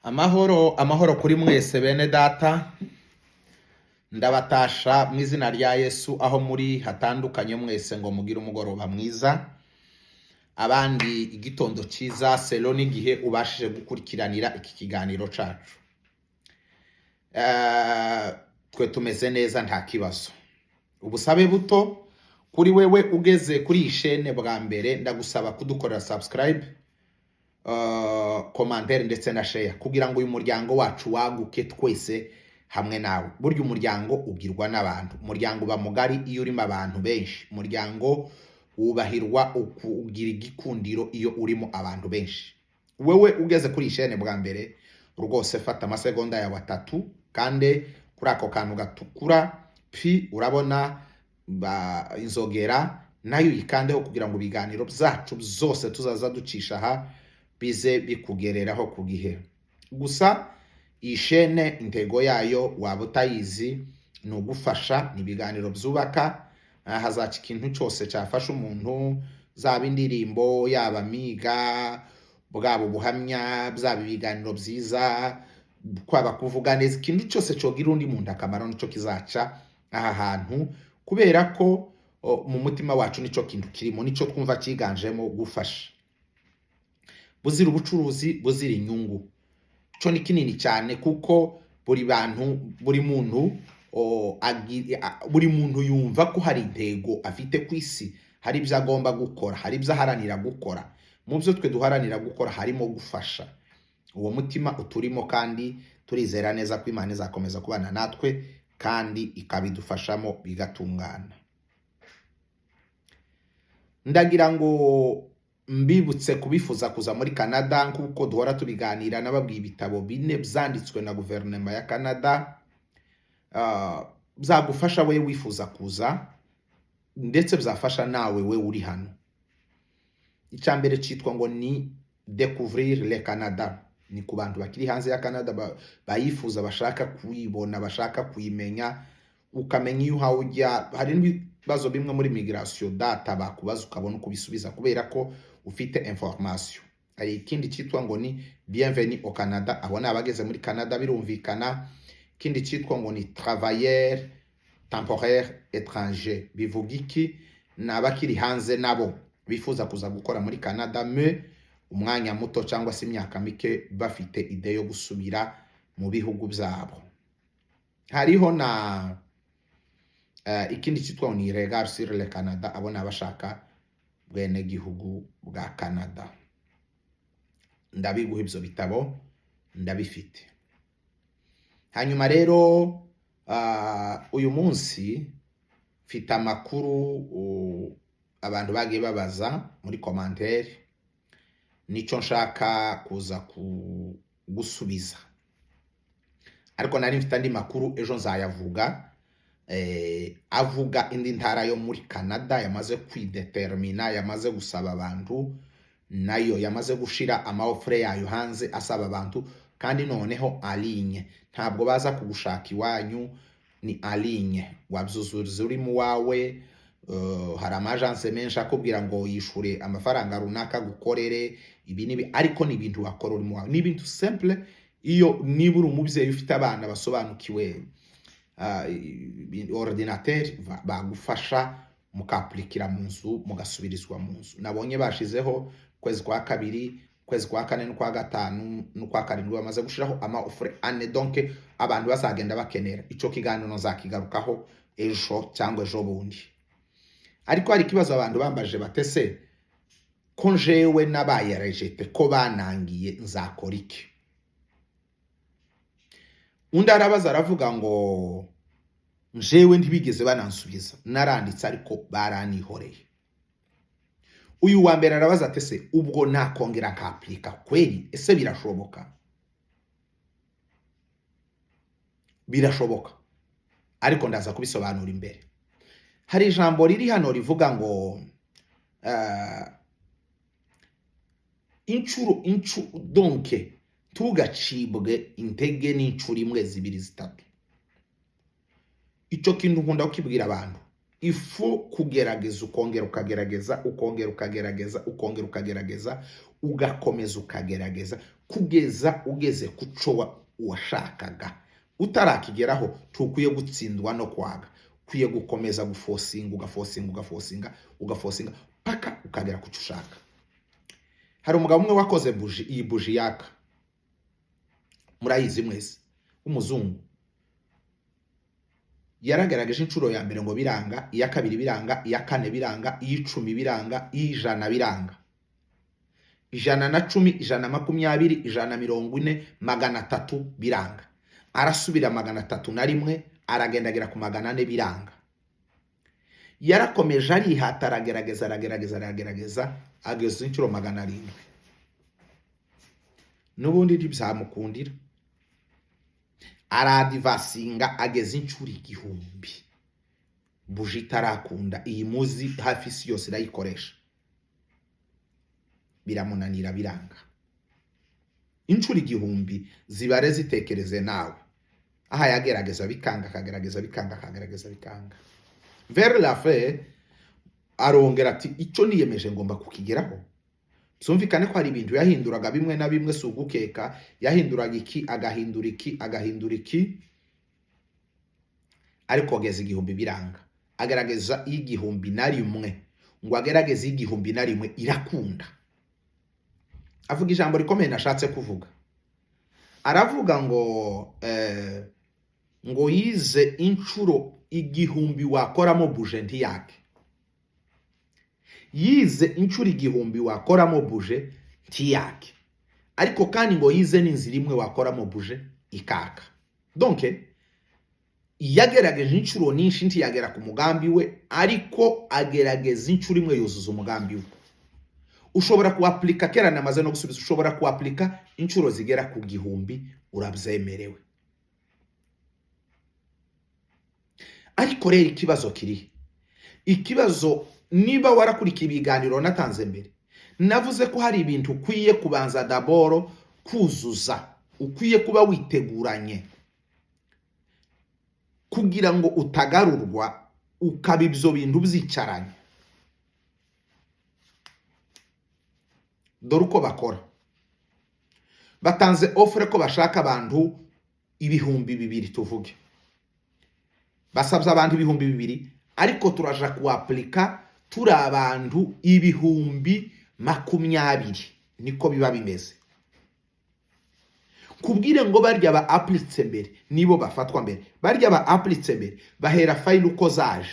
Amahoro kuri mwese bene data, ndabatasha mu izina rya Yesu aho muri hatandukanye mwese ngo mugire umugoroba mwiza, abandi igitondo cyiza selo n'igihe ubashije gukurikiranira iki kiganiro cacu. Twe tumeze neza nta kibazo. Ubusabe buto kuri wewe ugeze kuri iyi chaîne bwa mbere, ndagusaba kudukorera subscribe, commentaire ndetse na share kugira ngo uyu muryango wacu waguke twese hamwe nawe. Burya umuryango ugirwa n'abantu, umuryango uba mugari iyo urimo abantu benshi, umuryango wubahirwa ugira igikundiro iyo urimo abantu benshi. Wewe ugeze kuri iyi chaîne bwa mbere, rwose fata amasegonda yawe 3 kandi kuri ako kantu gatukura urabona inzogera nayo yikandeho kugira ngo ibiganiro byacu byose tuzaza ducisha aha bize bikugereraho ku gihe. Gusa iyi chaîne intego yayo waba utayizi ni ugufasha, ni ibiganiro byubaka, hazaca ikintu cyose cyafasha umuntu, zaba indirimbo, yaba amiga, bwabo buhamya, byaba ibiganiro byiza, kwaba kuvuga neza, ikintu cyose cyogira undi muntu akamaro nico kizaca aha hantu, kubera ko mu mutima wacu nico kintu kirimo, nico twumva kiganjemo gufasha. Buzira ubucuruzi, buzira inyungu. Cyo ni kinini cyane kuko buri muntu yumva ko hari intego afite ku isi, hari ibyo agomba gukora, hari ibyo aharanira gukora. Mu byo twe duharanira gukora harimo gufasha. Uwo mutima uturimo kandi turizera neza ko Imana izakomeza kubana natwe kandi ikabidufashamo bigatungana. Ndagira ngo mbibutse kubifuza kuza muri Canada nkuko duhora tubiganira, nababwiye ibitabo 4 byanditswe na guverinoma ya Canada, byagufasha we wifuza kuza ndetse byafasha nawe we uri hano. Icyambere cyitwa ngo ni découvrir le Canada, ni ku bantu bakiri hanze ya Canada bayifuza, bashaka kuyibona, bashaka kuyimenya, ukamenya iyo hawujya. Hari ibibazo bimwe muri migration data bakubaza ukabona uko bisubiza kubera ko ufite information. Hari ikindi cyitwa ngo ni bienvenue au Canada, abona abageze muri Canada birumvikana. Ikindi cyitwa ngo ni travailleur temporaire étranger, bivuga iki? Nabakiri hanze nabo bifuza kuza gukora muri Canada umwanya muto cyangwa se imyaka mike, bafite ide yo gusubira mu bihugu byabo. Hariho na ikindi cyitwa ni regard sur le Canada, abona abashaka bwene gihugu bwa Canada. Ndabiguha ibyo bitabo, ndabifite. Hanyuma rero uyu munsi mfite amakuru abantu bagiye babaza muri commentaire, nico nshaka kuza gusubiza. Ariko nari mfite andi makuru ejo nzayavuga, avuga indi ntara yo muri Canada yamaze kwidetermina, yamaze gusaba abantu, nayo yamaze gushira amaofre yayo hanze asaba abantu, kandi noneho aligne, ntabwo baza kugushaka iwanyu, ni aligne. Wabyuzuriza uri mu wawe. Hari amagence menshi akubwira ngo yishure amafaranga runaka gukorere ibi nibi, ariko ni ibintu wakora uri mu wawe, ni ibintu simple. Iyo nibura umubyeyi ufite abana basobanukiwe ordinateur, bagufasha mukaplikira mu nzu, mugasubirizwa mu nzu. Nabonye bashizeho kwezi kwa 2, kwezi kwa 4 no kwa 5 no kwa 7 bamaze gushiraho ama offre ane, donc abantu bazagenda bakenera ico kiganiro nzakigarukaho ejo cyangwa ejo bundi. Ariko hari kibazo abantu bambaje batese ko njewe nabaye rejete, ko banangiye, nzakora iki? Undi arabaza aravuga ngo njewe ntibigeze banansubiza, naranditse ariko baranihoreye. Uyu wa mbere arabaza atese ubwo nakongera nkaplika kweli? Ese birashoboka? Birashoboka, ariko ndaza kubisobanura imbere. Hari ijambo riri hano rivuga ngo inchuro donke tugacibwe intege n'incuro imwe 2 3. Icyo kintu nkunda kukibwira abantu, ifu kugerageza ukongera ukagerageza, ukongera ukagerageza, ukongera ukagerageza, ugakomeza ukagerageza kugeza ugeze kuco washakaga. Utarakigeraho tukwiye gutsindwa no kwaga, kwiye gukomeza ugafosinga paka ukagera kuco ushaka. Hari umugabo umwe wakoze iyi buji yaka, murayizi mwese, umuzungu. Yaragerageje inshuro ya mbere ngo biranga, iya kabiri biranga, iya kane biranga, iy'icumi biranga, iy'ijana biranga. 110, 120, 140, 300 biranga. Arasubira 301, aragendagera ku 400 biranga. Yarakomeje arihata, aragerageza ageze inshuro 700. Nubundi ntibizamukundira. Aradivasinga ageze inshuro 1000. Buji itarakunda, iyi muzi hafi isi yose irayikoresha. Biramunanira biranga. Inshuro 1000 zibare zitekereze nawe. Aha yagerageza bikanga, bikanga. Vers la fin arongera ati icyo niyemeje ngomba kukigeraho. Byumvikane ko hari ibintu yahinduraga bimwe na bimwe sugukeka, yahinduraga iki agahindura iki, ariko ageze 1000 biranga. Agerageza 1001 ngo agerageze 1001 irakunda. Avuga ijambo rikomeye nashatse kuvuga. Aravuga ngo yize inshuro 1000 wakoramo buje ntiyake. Yize inshuro 1000 wakoramo buje ntiyake. Ariko kandi ngo yize n'inzira imwe wakoramo buje ikaka. Donc yagerageje inshuro nyinshi ntiyagera ku mugambi we, ariko agerageza inshuro imwe yuzuza umugambi we. Ushobora kuaplika, kera namaze no gusubiza, ushobora kuaplika inshuro zigera ku 1000 urabyemerewe. Ariko rero ikibazo kiri, ikibazo niba warakurikiye ibiganiro natanze mbere, navuze ko hari ibintu ukwiye kubanza daboro kuzuza, ukwiye kuba witeguranye kugira ngo utagarurwa ukaba ibyo bintu byicaranye. Dore uko bakora. Batanze offer ko bashaka abantu 2,000 tuvuge. Basabye abantu 2,000, ariko turaja kuaplika turi abantu 20,000. Niko biba bimeze. Kubwire ngo barya ba aplitse mbere nibo bafatwa mbere. Barya ba aplitse mbere bahera file uko zaje,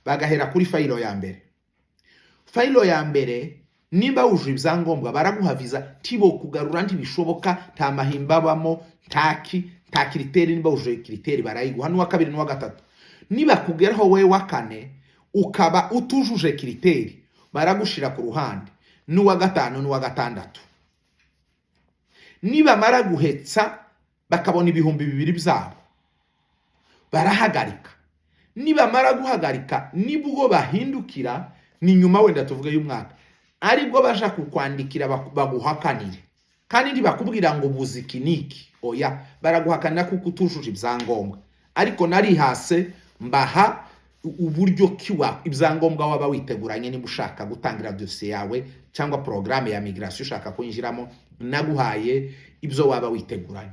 bagahera kuri file ya mbere. File ya mbere nimba uje ibyangombwa baraguha visa, tibo kugarura ntibishoboka, nta mahimba bamo, nta kiriteri. Nimba uje kiriteri barayiguha, n'uwa kabiri n'uwa gatatu. Niba kugeraho we wa kane ukaba utujuje kiriteri, baragushira ku ruhande, n'uwa gatanu n'uwa gatandatu. Niba mara guhetsa bakabona 2,000 byabo, barahagarika. Niba mara guhagarika nibwo bahindukira, ni nyuma wenda tuvuge y'umwaka, aribwo baje kukwandikira baguhakanire. Kandi ntibakubwira ngo buzikiniki, oya, baraguhakanira kuko utujuje ibyangombwa. Ariko narihase mbaha uburyo kiwa ibyangombwa waba witeguranye niba ushaka gutangira dossier yawe cyangwa programme ya migration ushaka kwinjiramo, naguhaye ibyo waba witeguranye.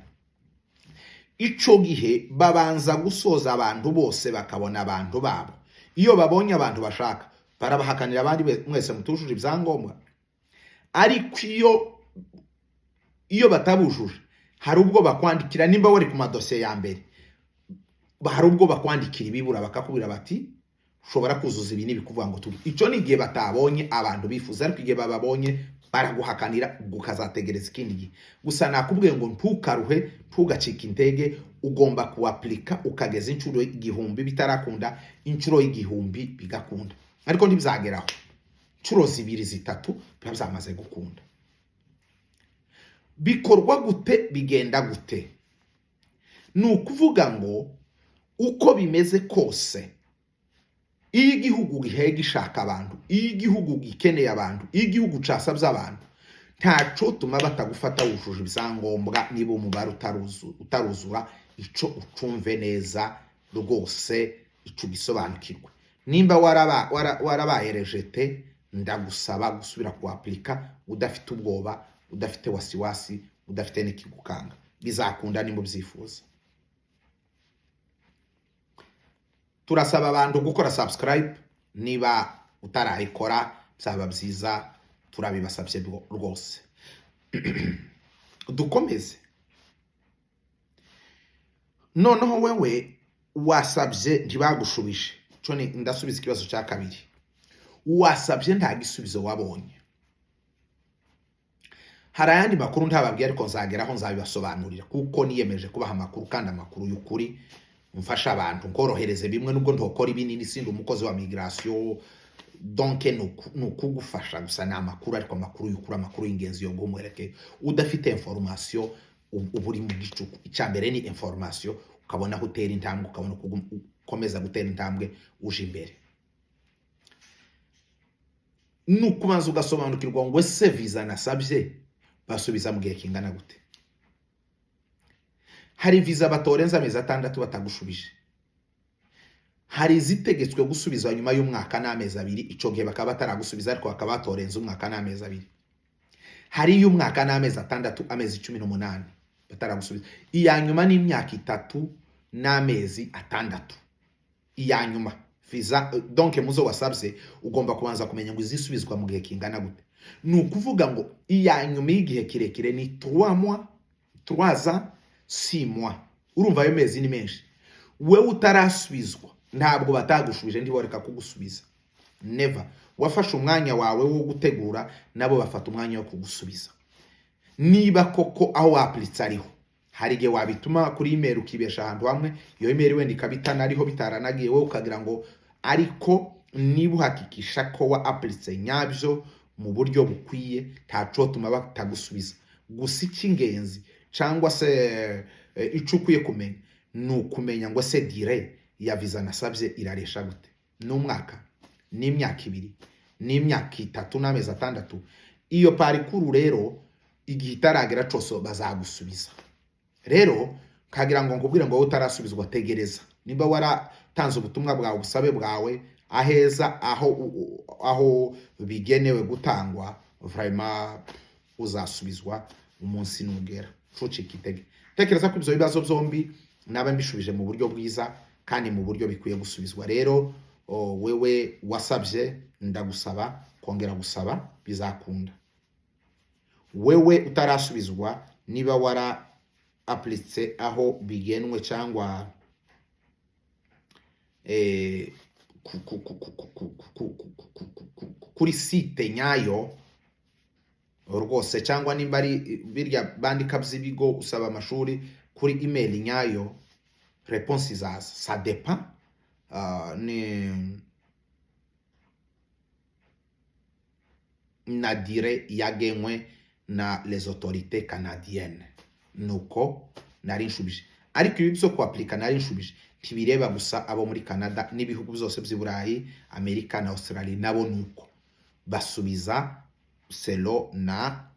Ico gihe babanza gusoza abantu bose bakabona abantu babo. Iyo babonye abantu bashaka barabahakanira, abandi mwese mutujuje ibyangombwa. Ariko iyo batabujuje, hari ubwo bakwandikira, nimba wari ku madosiye ya mbere, hari ubwo bakwandikira ibibura bakakubwira bati ushobora kuzuza ibi n'ibikuvuga ngo tubi. Ico ni igihe batabonye abantu bifuza, ariko igihe bababonye baraguhakanira, ukazategereza ikindi gihe. Gusa nakubwiye ngo ntukaruhe, ntugacika intege, ugomba kuaplika ukageza inshuro 1000 bitarakunda, inshuro 1000 bigakunda. Ariko ntibizageraho inshuro 2 3 byamaze gukunda. Bikorwa gute, bigenda gute? Nukuvuga ngo uko bimeze kose, iyo igihugu gihega ishaka abantu, iyo igihugu gikeneye abantu, iyo igihugu casabye abantu, ntaco tuma batagufata wujuje ibyangombwa niba umubare utaruzura. Ico ucumve neza rwose, ico bisobanukirwe. Nimba warabaye rejete, ndagusaba gusubira kuaplika udafite ubwoba, udafite wasiwasi, udafite n'ikigukanga. Bizakunda nimba byifuza. Turasaba abantu gukora subscribe niba utarayikora, byaba byiza, turabibasabye rwose. Dukomeze. Noneho wewe wasabye ntibagushubije. Cyo ni ndasubiza ikibazo cya kabiri. Wasabye nta gisubizo wabonye. Hari ayandi makuru ntababwiye ariko nzageraho nzabibasobanurira kuko niyemeje kubaha amakuru kandi amakuru y'ukuri, mfasha abantu nkorohereze bimwe nubwo ntokora ibinini, sindi umukozi wa migration, donc nukugufasha gusa na amakuru, ariko amakuru y'ukuri, amakuru y'ingenzi yo guhumwereke. Udafite information uburi mu gicuku. Icyambere ni information, ukabona aho utera intambwe, ukabona ukomeza gutera intambwe uje imbere. Nukubanza ugasobanukirwa ngo ese visa nasabye basubiza mu gihe kingana gute. Hari visa batorenza amezi 6 batagushubije. Hari zitegetswe gusubizwa nyuma y'umwaka n'amezi 2, ico gihe bakaba bataragusubiza ariko bakaba batorenza umwaka n'amezi 2. Hari y'umwaka n'amezi 6, amezi 18 bataragusubiza. Iya nyuma ni imyaka 3 n'amezi 6. Iya nyuma visa, donc muzo wasabye ugomba kubanza kumenya ngo izisubizwa mu gihe kingana gute. Nukuvuga ngo iya nyuma y'igihe kirekire ni 3 mois, 3 ans, 6 mois. Urumva ayo mezi ni menshi. Wewe utarasubizwa ntabwo batagushubije, ndiboreka kugusubiza. Never. Wafashe umwanya wawe wo gutegura, nabo bafata umwanya wo kugusubiza. Niba koko aho aplitse ariho, hari gihe wabituma kuri email ukibesha ahantu hamwe, iyo email wenda ikabitana ariho bitaranagiye, wowe ukagira ngo, ariko niba uhakikisha ko wa aplitse nyabyo mu buryo bukwiye, ntaco tuma batagusubiza. Gusa icy'ingenzi cyangwa se ico ukwiye kumenya nukumenya ngo se dire ya visa nasabye iraresha gute. N'umwaka, n'imyaka 2, n'imyaka 3 n'amezi 6. Iyo parikuru rero igihe itaragera cose bazagusubiza. Rero kagira ngo nkubwire ngo utarasubizwa tegereza. Niba waratanze ubutumwa bwawe, ubusabe bwawe aheza aho bigenewe gutangwa, vraiment uzasubizwa umunsi nugera. Fucika itege. Tekereza ko ibyo bibazo byombi naba mbishubije mu buryo bwiza kandi mu buryo bikwiye gusubizwa. Rero wewe wasabye, ndagusaba kongera gusaba, bizakunda. Wewe utarasubizwa, niba wara aplitse aho bigenwe cyangwa kuri site nyayo rwose, cyangwa nimba ari birya bandika by'ibigo usaba amashuri kuri email nyayo, réponse izaza. Ça dépend na dire yagenwe na les autorités canadiennes. Nuko nari nshubije. Ariko ibi byo kwaplika nari nshubije ntibireba gusa abo muri Canada n'ibihugu byose by'Iburayi, Amerika na Australia, nabo nuko basubiza selo na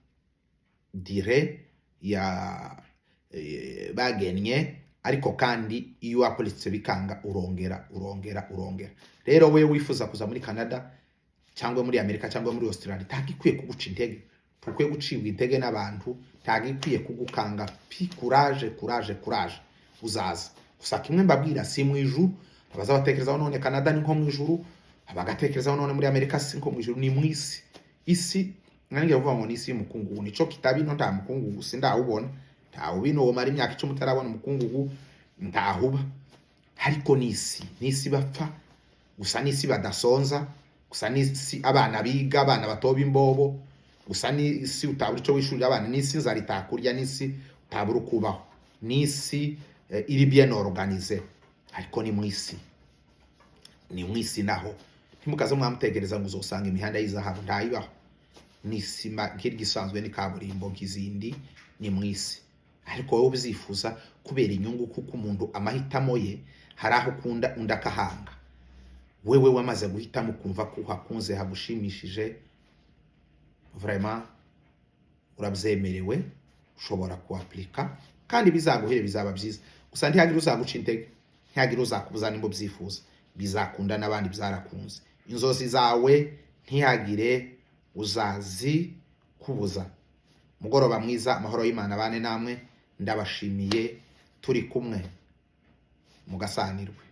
dire ya bagenye, ariko kandi iyo apolitse bikanga urongera. Rero we wifuza kuza muri Canada cyangwa muri Amerika cyangwa muri Australia, tagikwiye kuguca intege. Tukwiye gucibwa intege n'abantu, tagikwiye kugukanga. Courage uzaza. Gusa kimwe mbabwira, si mu ijuru. Abaza batekerezaho none Canada ni nko mu ijuru, abagatekerezaho none muri Amerika si nko mu ijuru, ni mu isi. Isi nange uvuga ngo ni isi y'umukungugu. Nico kitabino nta mukungugu sindawubona. Ntawubino wo mari imyaka 10 utarabona umukungugu, ntahuba. Ariko ni isi bapfa, gusa ni isi badasonza, gusa ni isi abana biga, abana batoba imbobo, gusa ni isi utabura ico wishurira abana, ni isi nzari takurya, ni isi utabura kubaho, ni isi iri bien organisé. Ariko ni mu isi naho ntimukaze mwamutegereza ngo uzosanga imihanda y'izahabu, ntayibaho. Ni isi nk'igisanzwe ni kaburimbo nk'izindi, ni mu isi. Ariko wowe uzifuza kubera inyungu, kuko umuntu amahitamo ye hari aho ukunda undi akahanga. Wewe wamaze guhitamo kumva ko hakunze hagushimishije, vraiment urabyemerewe, ushobora kuaplika kandi bizaguhere, bizaba byiza. Gusa ntihagira uzaguca intege, ntihagira uzakubuza nimba byifuza, bizakunda n'abandi byarakunze. Inzozi zawe ntihagire uzazi kubuza. mugoroba mwiza, amahoro y'Imana bane namwe, ndabashimiye, turi kumwe mugasanirwe.